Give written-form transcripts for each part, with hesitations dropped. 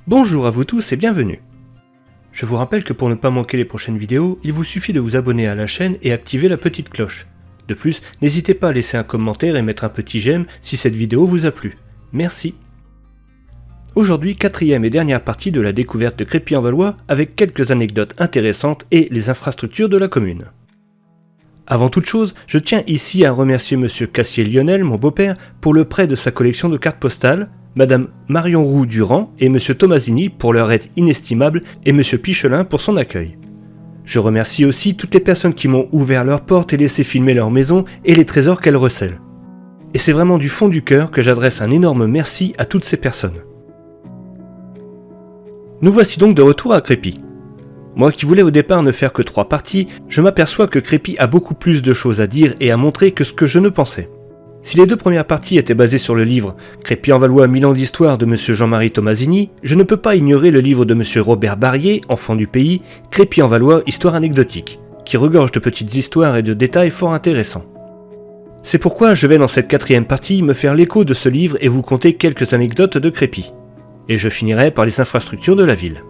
Bonjour à vous tous et bienvenue. Je vous rappelle que pour ne pas manquer les prochaines vidéos, il vous suffit de vous abonner à la chaîne et activer la petite cloche. De plus, n'hésitez pas à laisser un commentaire et mettre un petit j'aime si cette vidéo vous a plu. Merci. Aujourd'hui, quatrième et dernière partie de la découverte de Crépy-en-Valois avec quelques anecdotes intéressantes et les infrastructures de la commune. Avant toute chose, je tiens ici à remercier Monsieur Cassier-Lionel, mon beau-père, pour le prêt de sa collection de cartes postales, Madame Marion Roux-Durand et Monsieur Tomasini pour leur aide inestimable et Monsieur Pichelin pour son accueil. Je remercie aussi toutes les personnes qui m'ont ouvert leurs portes et laissé filmer leur maison et les trésors qu'elles recèlent. Et c'est vraiment du fond du cœur que j'adresse un énorme merci à toutes ces personnes. Nous voici donc de retour à Crépy. Moi qui voulais au départ ne faire que 3 parties, je m'aperçois que Crépy a beaucoup plus de choses à dire et à montrer que ce que je ne pensais. Si les 2 premières parties étaient basées sur le livre Crépy-en-Valois 1000 ans d'histoire de M. Jean-Marie Tomasini, je ne peux pas ignorer le livre de M. Robert Barrier, enfant du pays, Crépy-en-Valois histoire anecdotique, qui regorge de petites histoires et de détails fort intéressants. C'est pourquoi je vais dans cette 4e partie me faire l'écho de ce livre et vous conter quelques anecdotes de Crépy. Et je finirai par les infrastructures de la ville.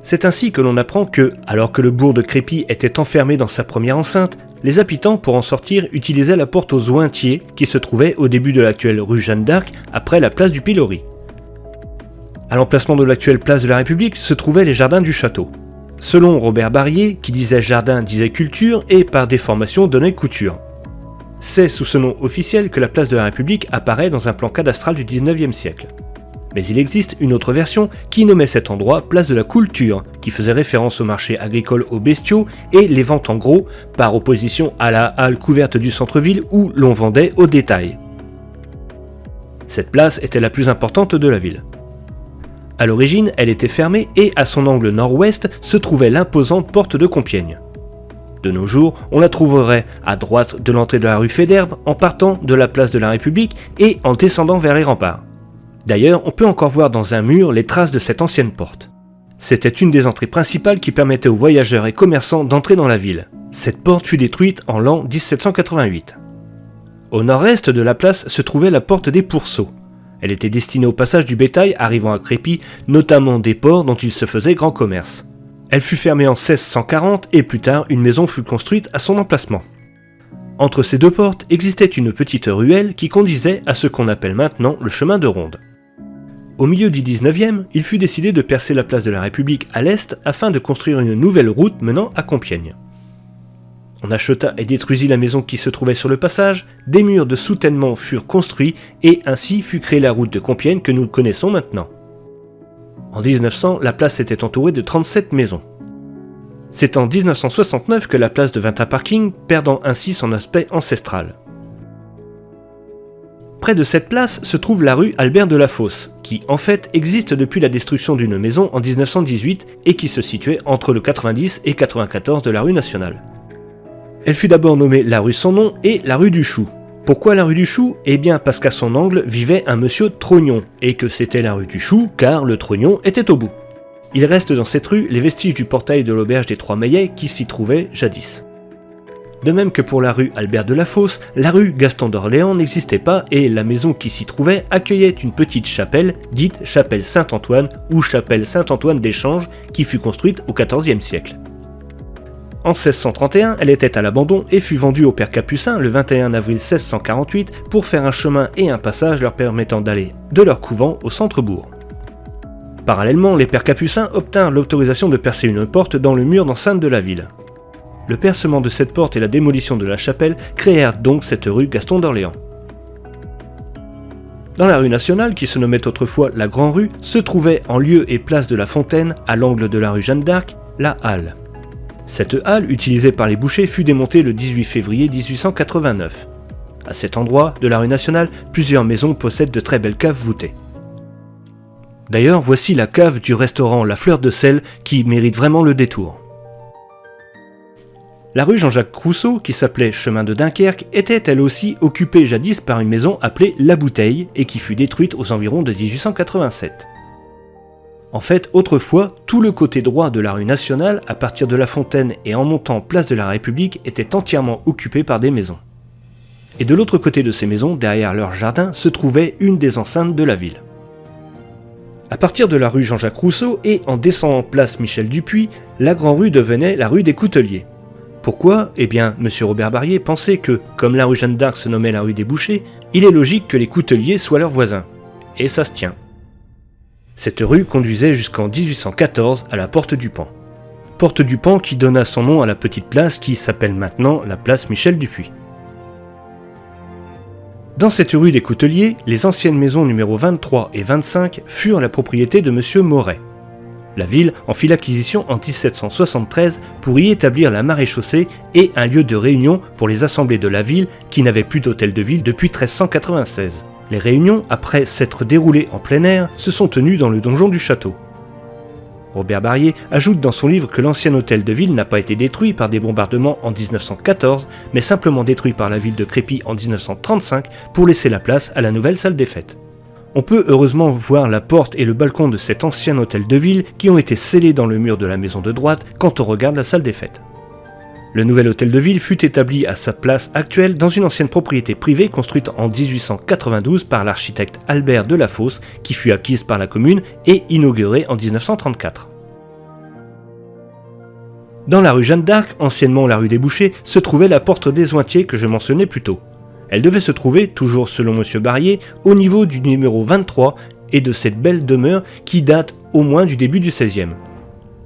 C'est ainsi que l'on apprend que, alors que le bourg de Crépy était enfermé dans sa première enceinte, les habitants, pour en sortir, utilisaient la porte aux Ointiers qui se trouvait au début de l'actuelle rue Jeanne d'Arc, après la place du Pilori. À l'emplacement de l'actuelle place de la République se trouvaient les jardins du château. Selon Robert Barrier, qui disait jardin disait culture et par déformation donnait couture. C'est sous ce nom officiel que la place de la République apparaît dans un plan cadastral du 19e siècle. Mais il existe une autre version qui nommait cet endroit place de la Coulture, qui faisait référence au marché agricole aux bestiaux et les ventes en gros, par opposition à la halle couverte du centre-ville où l'on vendait au détail. Cette place était la plus importante de la ville. À l'origine, elle était fermée et à son angle nord-ouest se trouvait l'imposante porte de Compiègne. De nos jours, on la trouverait à droite de l'entrée de la rue Faidherbe en partant de la place de la République et en descendant vers les remparts. D'ailleurs, on peut encore voir dans un mur les traces de cette ancienne porte. C'était une des entrées principales qui permettait aux voyageurs et commerçants d'entrer dans la ville. Cette porte fut détruite en l'an 1788. Au nord-est de la place se trouvait la porte des Pourceaux. Elle était destinée au passage du bétail arrivant à Crépy, notamment des ports dont il se faisait grand commerce. Elle fut fermée en 1640 et plus tard une maison fut construite à son emplacement. Entre ces 2 portes existait une petite ruelle qui conduisait à ce qu'on appelle maintenant le chemin de ronde. Au milieu du 19e, il fut décidé de percer la place de la République à l'est afin de construire une nouvelle route menant à Compiègne. On acheta et détruisit la maison qui se trouvait sur le passage, des murs de soutènement furent construits et ainsi fut créée la route de Compiègne que nous connaissons maintenant. En 1900, la place était entourée de 37 maisons. C'est en 1969 que la place devint un parking, perdant ainsi son aspect ancestral. Près de cette place se trouve la rue Albert de la Fosse, qui en fait existe depuis la destruction d'une maison en 1918 et qui se situait entre le 90 et 94 de la rue Nationale. Elle fut d'abord nommée la rue sans nom et la rue du Chou. Pourquoi la rue du Chou ? Eh bien parce qu'à son angle vivait un monsieur Trognon, et que c'était la rue du Chou car le Trognon était au bout. Il reste dans cette rue les vestiges du portail de l'auberge des Trois Maillets qui s'y trouvait jadis. De même que pour la rue Albert de la Fosse, la rue Gaston d'Orléans n'existait pas et la maison qui s'y trouvait accueillait une petite chapelle, dite chapelle Saint-Antoine ou chapelle Saint-Antoine d'Échange, qui fut construite au XIVe siècle. En 1631, elle était à l'abandon et fut vendue aux pères Capucins le 21 avril 1648 pour faire un chemin et un passage leur permettant d'aller de leur couvent au centre-bourg. Parallèlement, les pères Capucins obtinrent l'autorisation de percer une porte dans le mur d'enceinte de la ville. Le percement de cette porte et la démolition de la chapelle créèrent donc cette rue Gaston d'Orléans. Dans la rue Nationale, qui se nommait autrefois la Grand Rue, se trouvait en lieu et place de la Fontaine, à l'angle de la rue Jeanne d'Arc, la halle. Cette halle, utilisée par les bouchers, fut démontée le 18 février 1889. À cet endroit de la rue Nationale, plusieurs maisons possèdent de très belles caves voûtées. D'ailleurs, voici la cave du restaurant La Fleur de Sel qui mérite vraiment le détour. La rue Jean-Jacques Rousseau, qui s'appelait Chemin de Dunkerque, était elle aussi occupée jadis par une maison appelée La Bouteille et qui fut détruite aux environs de 1887. En fait, autrefois, tout le côté droit de la rue Nationale, à partir de la Fontaine et en montant place de la République, était entièrement occupé par des maisons. Et de l'autre côté de ces maisons, derrière leur jardin, se trouvait une des enceintes de la ville. À partir de la rue Jean-Jacques Rousseau et en descendant place Michel Dupuis, la Grande Rue devenait la rue des Couteliers. Pourquoi ? Eh bien, M. Robert Barrier pensait que, comme la rue Jeanne d'Arc se nommait la rue des Bouchers, il est logique que les Couteliers soient leurs voisins. Et ça se tient. Cette rue conduisait jusqu'en 1814 à la Porte du Pan. Porte du Pan qui donna son nom à la petite place qui s'appelle maintenant la place Michel Dupuis. Dans cette rue des Couteliers, les anciennes maisons numéro 23 et 25 furent la propriété de M. Moret. La ville en fit l'acquisition en 1773 pour y établir la maréchaussée et un lieu de réunion pour les assemblées de la ville qui n'avait plus d'hôtel de ville depuis 1396. Les réunions, après s'être déroulées en plein air, se sont tenues dans le donjon du château. Robert Barrier ajoute dans son livre que l'ancien hôtel de ville n'a pas été détruit par des bombardements en 1914, mais simplement détruit par la ville de Crépy en 1935 pour laisser la place à la nouvelle salle des fêtes. On peut heureusement voir la porte et le balcon de cet ancien hôtel de ville qui ont été scellés dans le mur de la maison de droite quand on regarde la salle des fêtes. Le nouvel hôtel de ville fut établi à sa place actuelle dans une ancienne propriété privée construite en 1892 par l'architecte Albert Delafosse qui fut acquise par la commune et inaugurée en 1934. Dans la rue Jeanne d'Arc, anciennement la rue des Bouchers, se trouvait la porte des Ointiers que je mentionnais plus tôt. Elle devait se trouver, toujours selon M. Barrier, au niveau du numéro 23 et de cette belle demeure qui date au moins du début du XVIe.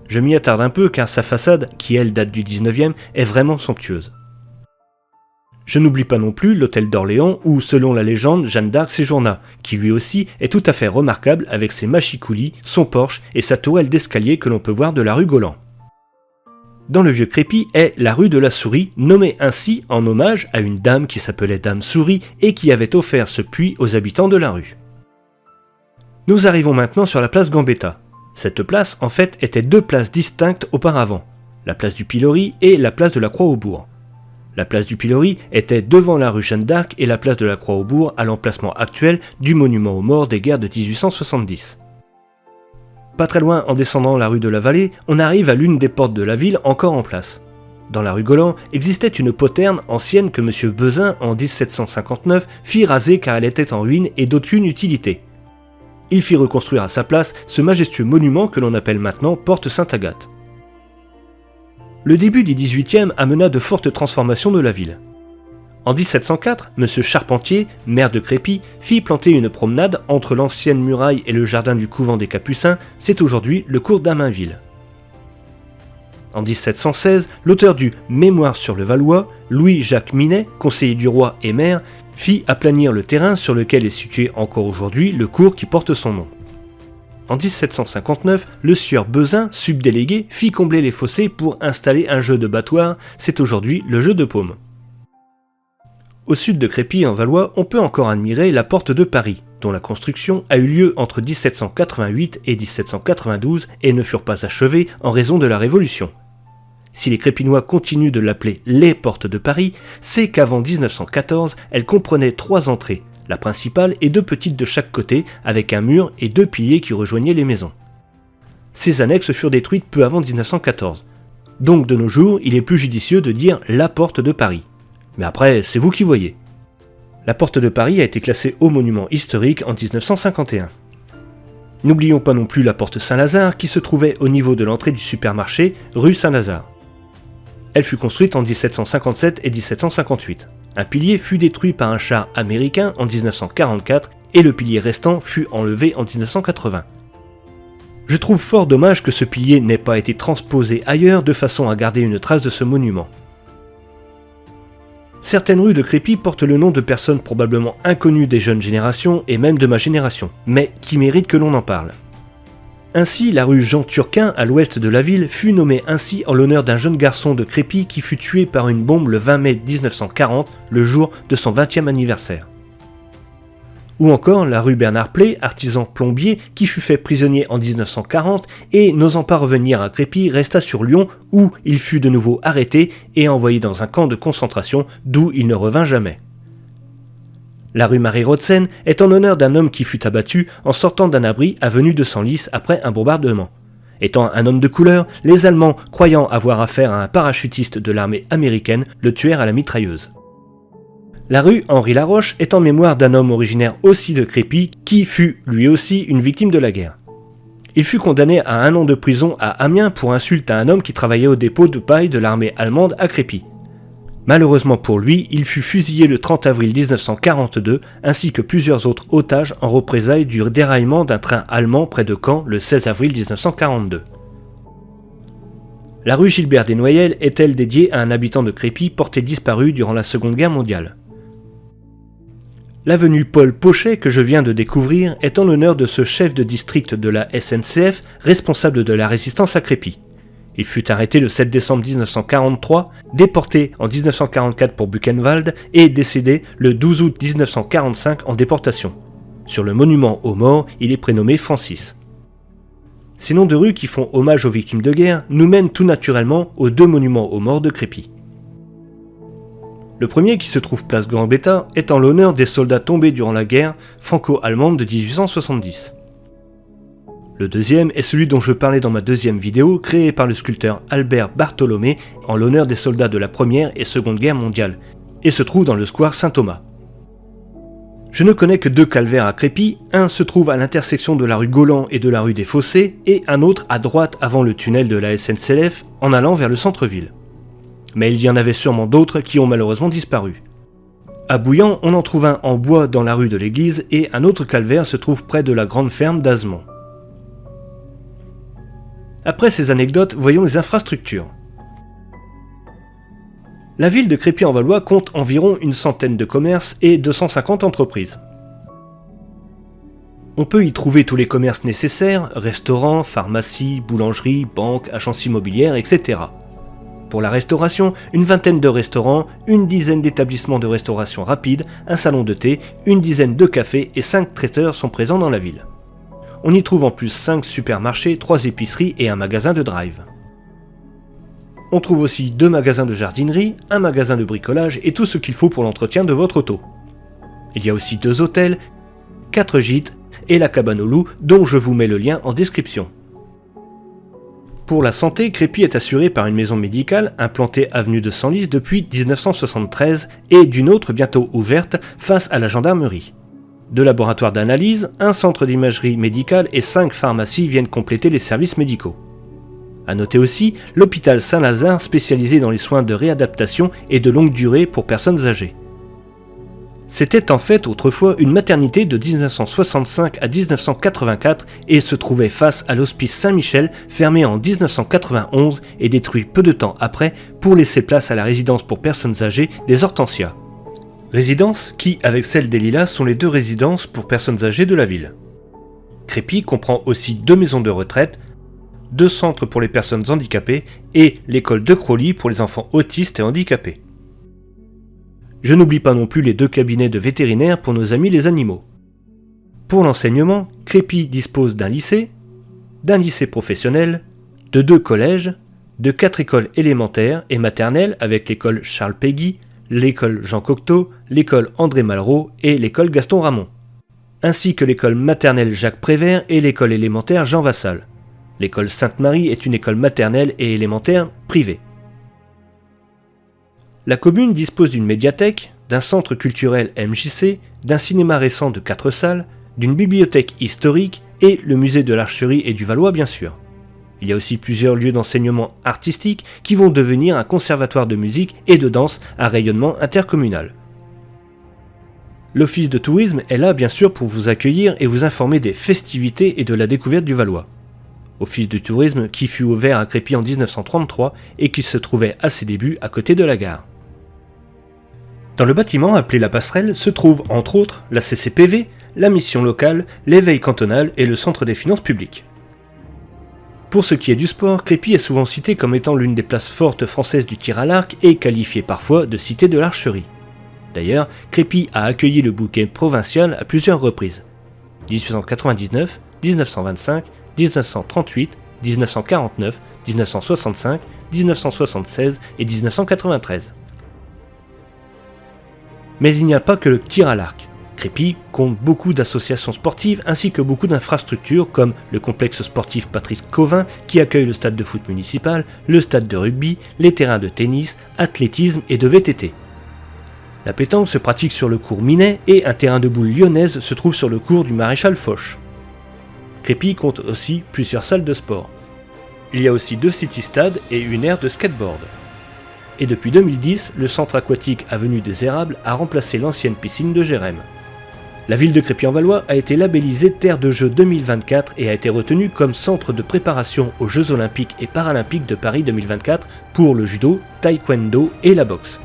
Je m'y attarde un peu car sa façade, qui elle date du XIXe, est vraiment somptueuse. Je n'oublie pas non plus l'hôtel d'Orléans où, selon la légende, Jeanne d'Arc séjourna, qui lui aussi est tout à fait remarquable avec ses machicoulis, son porche et sa tourelle d'escalier que l'on peut voir de la rue Golan. Dans le vieux Crépy est la rue de la Souris, nommée ainsi en hommage à une dame qui s'appelait Dame Souris et qui avait offert ce puits aux habitants de la rue. Nous arrivons maintenant sur la place Gambetta. Cette place, en fait, était deux places distinctes auparavant, la place du Pilori et la place de la Croix-au-Bourg. La place du Pilori était devant la rue Jeanne d'Arc et la place de la Croix-au-Bourg à l'emplacement actuel du monument aux morts des guerres de 1870. Pas très loin, en descendant la rue de la Vallée, on arrive à l'une des portes de la ville encore en place. Dans la rue Golan existait une poterne ancienne que M. Bezin, en 1759, fit raser car elle était en ruine et d'aucune utilité. Il fit reconstruire à sa place ce majestueux monument que l'on appelle maintenant Porte Sainte-Agathe. Le début du XVIIIe amena de fortes transformations de la ville. En 1704, M. Charpentier, maire de Crépy, fit planter une promenade entre l'ancienne muraille et le jardin du couvent des Capucins, c'est aujourd'hui le cours d'Amainville. En 1716, l'auteur du Mémoire sur le Valois, Louis-Jacques Minet, conseiller du roi et maire, fit aplanir le terrain sur lequel est situé encore aujourd'hui le cours qui porte son nom. En 1759, le sieur Bezin, subdélégué, fit combler les fossés pour installer un jeu de battoir, c'est aujourd'hui le jeu de paume. Au sud de Crépy en Valois, on peut encore admirer la porte de Paris, dont la construction a eu lieu entre 1788 et 1792 et ne furent pas achevées en raison de la Révolution. Si les Crépinois continuent de l'appeler les portes de Paris, c'est qu'avant 1914, elle comprenait 3 entrées, la principale et 2 petites de chaque côté, avec un mur et 2 piliers qui rejoignaient les maisons. Ces annexes furent détruites peu avant 1914. Donc de nos jours, il est plus judicieux de dire la porte de Paris. Mais après, c'est vous qui voyez. La porte de Paris a été classée au monument historique en 1951. N'oublions pas non plus la porte Saint-Lazare qui se trouvait au niveau de l'entrée du supermarché rue Saint-Lazare. Elle fut construite en 1757 et 1758. Un pilier fut détruit par un char américain en 1944 et le pilier restant fut enlevé en 1980. Je trouve fort dommage que ce pilier n'ait pas été transposé ailleurs de façon à garder une trace de ce monument. Certaines rues de Crépy portent le nom de personnes probablement inconnues des jeunes générations et même de ma génération, mais qui méritent que l'on en parle. Ainsi, la rue Jean Turquin, à l'ouest de la ville, fut nommée ainsi en l'honneur d'un jeune garçon de Crépy qui fut tué par une bombe le 20 mai 1940, le jour de son 20e anniversaire. Ou encore la rue Bernard Play, artisan plombier, qui fut fait prisonnier en 1940 et, n'osant pas revenir à Crépy, resta sur Lyon où il fut de nouveau arrêté et envoyé dans un camp de concentration d'où il ne revint jamais. La rue Marie-Rothsen est en honneur d'un homme qui fut abattu en sortant d'un abri avenue de Senlis après un bombardement. Étant un homme de couleur, les Allemands, croyant avoir affaire à un parachutiste de l'armée américaine, le tuèrent à la mitrailleuse. La rue Henri Laroche est en mémoire d'un homme originaire aussi de Crépy qui fut lui aussi une victime de la guerre. Il fut condamné à 1 an de prison à Amiens pour insulte à un homme qui travaillait au dépôt de paille de l'armée allemande à Crépy. Malheureusement pour lui, il fut fusillé le 30 avril 1942, ainsi que plusieurs autres otages en représailles du déraillement d'un train allemand près de Caen le 16 avril 1942. La rue Gilbert Desnoyelles est-elle dédiée à un habitant de Crépy porté disparu durant la Seconde Guerre mondiale. L'avenue Paul Pochet que je viens de découvrir est en l'honneur de ce chef de district de la SNCF responsable de la résistance à Crépy. Il fut arrêté le 7 décembre 1943, déporté en 1944 pour Buchenwald et décédé le 12 août 1945 en déportation. Sur le monument aux morts, il est prénommé Francis. Ces noms de rues qui font hommage aux victimes de guerre nous mènent tout naturellement aux 2 monuments aux morts de Crépy. Le premier, qui se trouve place Gambetta, est en l'honneur des soldats tombés durant la guerre franco-allemande de 1870. Le deuxième est celui dont je parlais dans ma deuxième vidéo, créé par le sculpteur Albert Bartholomé en l'honneur des soldats de la Première et Seconde Guerre mondiale, et se trouve dans le square Saint-Thomas. Je ne connais que 2 calvaires à Crépy, un se trouve à l'intersection de la rue Golan et de la rue des Fossés, et un autre à droite avant le tunnel de la SNCF en allant vers le centre-ville. Mais il y en avait sûrement d'autres qui ont malheureusement disparu. À Bouillan, on en trouve un en bois dans la rue de l'église et un autre calvaire se trouve près de la grande ferme d'Azemont. Après ces anecdotes, voyons les infrastructures. La ville de Crépy-en-Valois compte environ une centaine de commerces et 250 entreprises. On peut y trouver tous les commerces nécessaires, restaurants, pharmacies, boulangeries, banques, agences immobilières, etc. Pour la restauration, une vingtaine de restaurants, une dizaine d'établissements de restauration rapide, un salon de thé, une dizaine de cafés et 5 traiteurs sont présents dans la ville. On y trouve en plus 5 supermarchés, 3 épiceries et un magasin de drive. On trouve aussi 2 magasins de jardinerie, un magasin de bricolage et tout ce qu'il faut pour l'entretien de votre auto. Il y a aussi 2 hôtels, 4 gîtes et la cabane au loup dont je vous mets le lien en description. Pour la santé, Crépy est assuré par une maison médicale implantée avenue de Senlis depuis 1973 et d'une autre bientôt ouverte face à la gendarmerie. 2 laboratoires d'analyse, un centre d'imagerie médicale et 5 pharmacies viennent compléter les services médicaux. A noter aussi l'hôpital Saint-Lazare spécialisé dans les soins de réadaptation et de longue durée pour personnes âgées. C'était en fait autrefois une maternité de 1965 à 1984 et se trouvait face à l'hospice Saint-Michel fermé en 1991 et détruit peu de temps après pour laisser place à la résidence pour personnes âgées des Hortensias. Résidence qui, avec celle des Lilas, sont les 2 résidences pour personnes âgées de la ville. Crépy comprend aussi 2 maisons de retraite, 2 centres pour les personnes handicapées et l'école de Crolly pour les enfants autistes et handicapés. Je n'oublie pas non plus les 2 cabinets de vétérinaires pour nos amis les animaux. Pour l'enseignement, Crépy dispose d'un lycée professionnel, de 2 collèges, de 4 écoles élémentaires et maternelles avec l'école Charles Péguy, l'école Jean Cocteau, l'école André Malraux et l'école Gaston Ramon, ainsi que l'école maternelle Jacques Prévert et l'école élémentaire Jean Vassal. L'école Sainte-Marie est une école maternelle et élémentaire privée. La commune dispose d'une médiathèque, d'un centre culturel MJC, d'un cinéma récent de 4 salles, d'une bibliothèque historique et le musée de l'Archerie et du Valois bien sûr. Il y a aussi plusieurs lieux d'enseignement artistique qui vont devenir un conservatoire de musique et de danse à rayonnement intercommunal. L'office de tourisme est là bien sûr pour vous accueillir et vous informer des festivités et de la découverte du Valois. Office de tourisme qui fut ouvert à Crépy en 1933 et qui se trouvait à ses débuts à côté de la gare. Dans le bâtiment appelé la Passerelle se trouvent entre autres la CCPV, la mission locale, l'éveil cantonal et le centre des finances publiques. Pour ce qui est du sport, Crépy est souvent cité comme étant l'une des places fortes françaises du tir à l'arc et qualifiée parfois de cité de l'archerie. D'ailleurs, Crépy a accueilli le bouquet provincial à plusieurs reprises. 1899, 1925, 1938, 1949, 1965, 1976 et 1993. Mais il n'y a pas que le tir à l'arc. Crépy compte beaucoup d'associations sportives ainsi que beaucoup d'infrastructures comme le complexe sportif Patrice Cauvin qui accueille le stade de foot municipal, le stade de rugby, les terrains de tennis, athlétisme et de VTT. La pétanque se pratique sur le cours Minet et un terrain de boules lyonnaise se trouve sur le cours du Maréchal Foch. Crépy compte aussi plusieurs salles de sport. Il y a aussi 2 city-stades et une aire de skateboard. Et depuis 2010, le centre aquatique Avenue des Érables a remplacé l'ancienne piscine de Jérém. La ville de Crépy-en-Valois a été labellisée Terre de Jeux 2024 et a été retenue comme centre de préparation aux Jeux Olympiques et Paralympiques de Paris 2024 pour le judo, taekwondo et la boxe.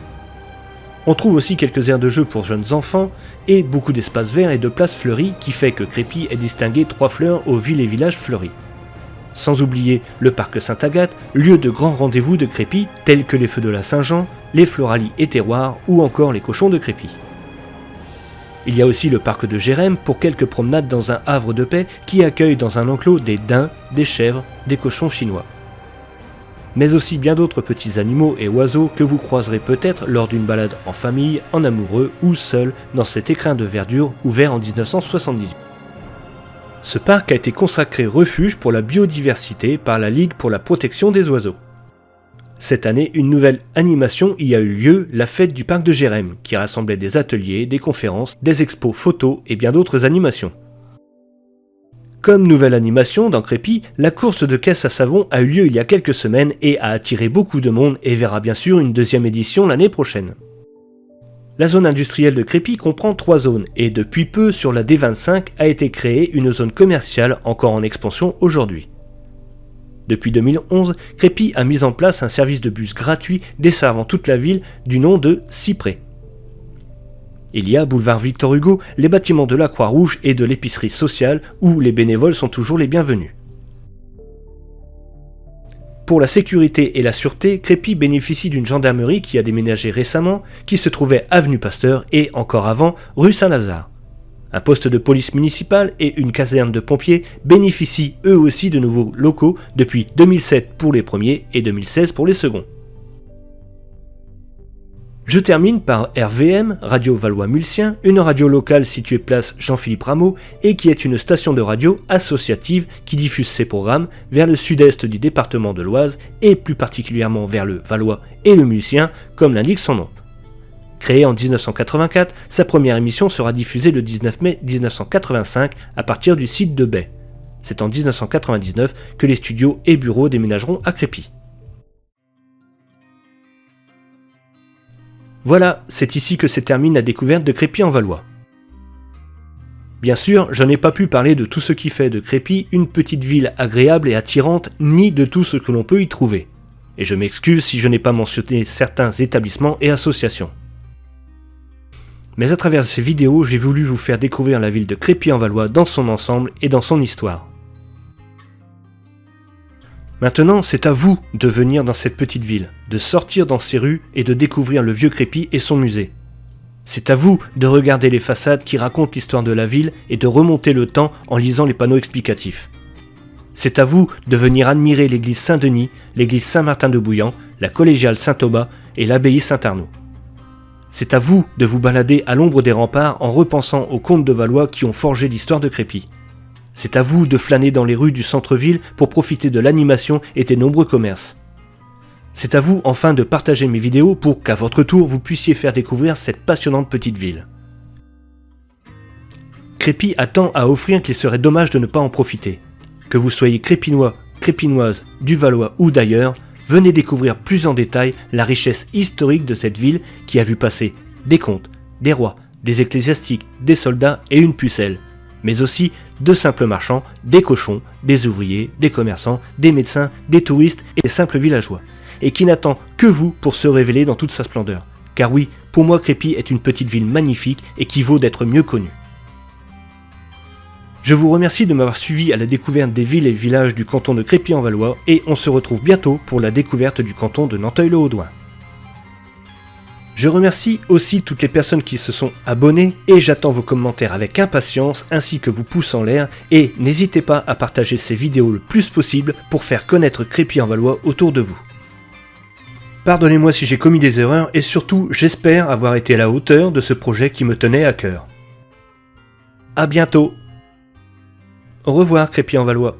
On trouve aussi quelques aires de jeux pour jeunes enfants et beaucoup d'espaces verts et de places fleuries qui fait que Crépy est distingué 3 fleurs aux villes et villages fleuris. Sans oublier le parc Sainte-Agathe, lieu de grands rendez-vous de Crépy tels que les feux de la Saint-Jean, les Floralies et Terroirs ou encore les cochons de Crépy. Il y a aussi le parc de Jérém pour quelques promenades dans un havre de paix qui accueille dans un enclos des daims, des chèvres, des cochons chinois. Mais aussi bien d'autres petits animaux et oiseaux que vous croiserez peut-être lors d'une balade en famille, en amoureux ou seul dans cet écrin de verdure ouvert en 1978. Ce parc a été consacré refuge pour la biodiversité par la Ligue pour la protection des oiseaux. Cette année, une nouvelle animation y a eu lieu, la fête du parc de Jérém, qui rassemblait des ateliers, des conférences, des expos photos et bien d'autres animations. Comme nouvelle animation dans Crépy, la course de caisse à savon a eu lieu il y a quelques semaines et a attiré beaucoup de monde et verra bien sûr une 2e édition l'année prochaine. La zone industrielle de Crépy comprend 3 zones et depuis peu sur la D25 a été créée une zone commerciale encore en expansion aujourd'hui. Depuis 2011, Crépy a mis en place un service de bus gratuit desservant toute la ville du nom de Cyprès. Il y a boulevard Victor Hugo, les bâtiments de la Croix-Rouge et de l'épicerie sociale où les bénévoles sont toujours les bienvenus. Pour la sécurité et la sûreté, Crépy bénéficie d'une gendarmerie qui a déménagé récemment, qui se trouvait avenue Pasteur et encore avant rue Saint-Lazare. Un poste de police municipale et une caserne de pompiers bénéficient eux aussi de nouveaux locaux depuis 2007 pour les premiers et 2016 pour les seconds. Je termine par RVM, Radio Valois-Mulsien, une radio locale située place Jean-Philippe Rameau et qui est une station de radio associative qui diffuse ses programmes vers le sud-est du département de l'Oise et plus particulièrement vers le Valois et le Mulsien, comme l'indique son nom. Créée en 1984, sa première émission sera diffusée le 19 mai 1985 à partir du site de Bay. C'est en 1999 que les studios et bureaux déménageront à Crépy. Voilà, c'est ici que se termine la découverte de Crépy-en-Valois. Bien sûr, je n'ai pas pu parler de tout ce qui fait de Crépy une petite ville agréable et attirante, ni de tout ce que l'on peut y trouver. Et je m'excuse si je n'ai pas mentionné certains établissements et associations. Mais à travers ces vidéos, j'ai voulu vous faire découvrir la ville de Crépy-en-Valois dans son ensemble et dans son histoire. Maintenant, c'est à vous de venir dans cette petite ville, de sortir dans ses rues et de découvrir le vieux Crépy et son musée. C'est à vous de regarder les façades qui racontent l'histoire de la ville et de remonter le temps en lisant les panneaux explicatifs. C'est à vous de venir admirer l'église Saint-Denis, l'église Saint-Martin de Bouillan, la collégiale Saint-Aubat et l'abbaye Saint-Arnaud. C'est à vous de vous balader à l'ombre des remparts en repensant aux comtes de Valois qui ont forgé l'histoire de Crépy. C'est à vous de flâner dans les rues du centre-ville pour profiter de l'animation et des nombreux commerces. C'est à vous enfin de partager mes vidéos pour qu'à votre tour vous puissiez faire découvrir cette passionnante petite ville. Crépy a tant à offrir qu'il serait dommage de ne pas en profiter. Que vous soyez crépinois, crépinoise, du Valois ou d'ailleurs, venez découvrir plus en détail la richesse historique de cette ville qui a vu passer des comtes, des rois, des ecclésiastiques, des soldats et une pucelle, mais aussi de simples marchands, des cochons, des ouvriers, des commerçants, des médecins, des touristes et des simples villageois, et qui n'attend que vous pour se révéler dans toute sa splendeur. Car oui, pour moi Crépy est une petite ville magnifique et qui vaut d'être mieux connue. Je vous remercie de m'avoir suivi à la découverte des villes et villages du canton de Crépy-en-Valois et on se retrouve bientôt pour la découverte du canton de Nanteuil-le-Haudouin. Je remercie aussi toutes les personnes qui se sont abonnées et j'attends vos commentaires avec impatience ainsi que vos pouces en l'air et n'hésitez pas à partager ces vidéos le plus possible pour faire connaître Crépy-en-Valois autour de vous. Pardonnez-moi si j'ai commis des erreurs et surtout j'espère avoir été à la hauteur de ce projet qui me tenait à cœur. A bientôt. Au revoir Crépy-en-Valois.